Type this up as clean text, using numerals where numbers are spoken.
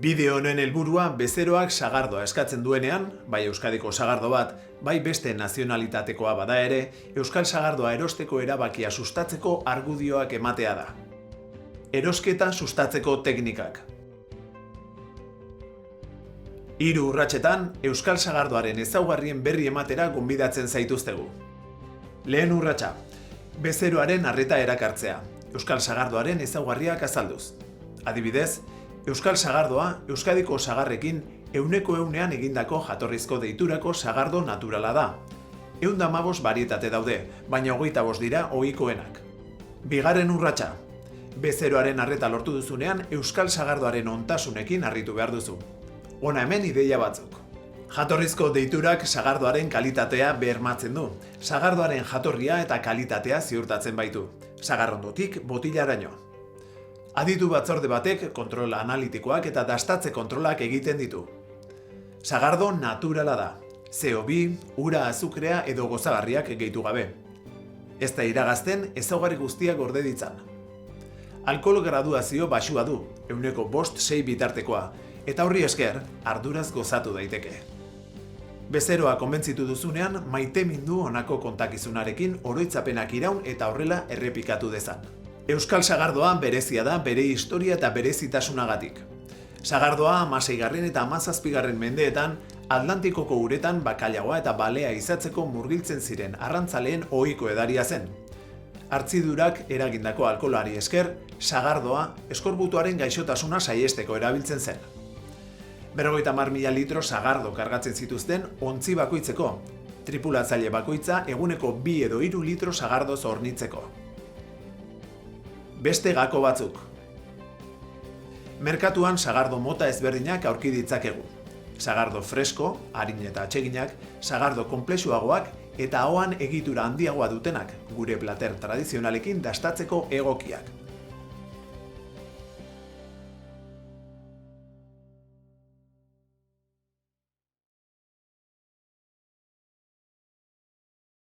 Bideo honen helburua bezeroak sagardoa eskatzen duenean, bai Euskadiko sagardo bat, bai beste nazionalitatekoa bada ere, euskal sagardoa erosteko erabakia sustatzeko argudioak ematea da. Erosketa sustatzeko teknikak. 3 urratsetan, euskal sagardoaren ezaugarrien berri ematera gonbidatzen zaituztegu. Lehen urratsa, bezeroaren arreta erakartzea, euskal sagardoaren ezaugarriak azalduz. Adibidez, euskal sagardoa Euskadiko sagarrekin 100% egindako jatorrizko deiturako sagardo naturala da. 115 barietate daude, baina 25 dira ohikoenak. Bigarren urratsa, bezeroaren arreta lortu duzunean euskal sagardoaren ontasunekin harritu behar duzu. Hona hemen ideia batzuk. Jatorrizko deiturak sagardoaren kalitatea bermatzen du. Sagardoaren jatorria eta kalitatea ziurtatzen baitu. Sagarrondotik botilaraino. Aditu batzorde batek kontrol analitikoak eta dastatze kontrolak egiten ditu. Sagardo naturala da. CO2, ura, azukrea edo gozagarriak gehitu gabe. Ez da iragazten ezaugarri guztiak gorde ditzan. Alkohol graduazio baxua du, 5-6 bitartekoa, eta horri esker, arduraz gozatu daiteke. Bezeroa konbentzitu duzunean, maitemindu honako kontakizunarekin oroitzapenak iraun eta horrela errepikatu dezan. Euskal sagardoa berezia da bere historia eta berezitasunagatik. Sagardoa 16. eta 17. mendeetan Atlantikoko uretan bakailaoa eta balea izatzeko murgiltzen ziren arrantzaleen ohiko edaria zen. Hartzidurak eragindako alkoholari esker, sagardoa eskorbutuaren gaixotasuna saihesteko erabiltzen zen. 50.000 litro sagardo kargatzen zituzten ontzi bakoitzeko, tripulatzaile bakoitza eguneko 2 edo 3 litro sagardoz hornitzeko. Beste gako batzuk. Merkatuan sagardo mota ezberdinak aurki ditzakegu. Sagardo fresko, arin eta atseginak, sagardo konplexuagoak eta ahoan egitura handiagoa dutenak, gure plater tradizionalekin dastatzeko egokiak.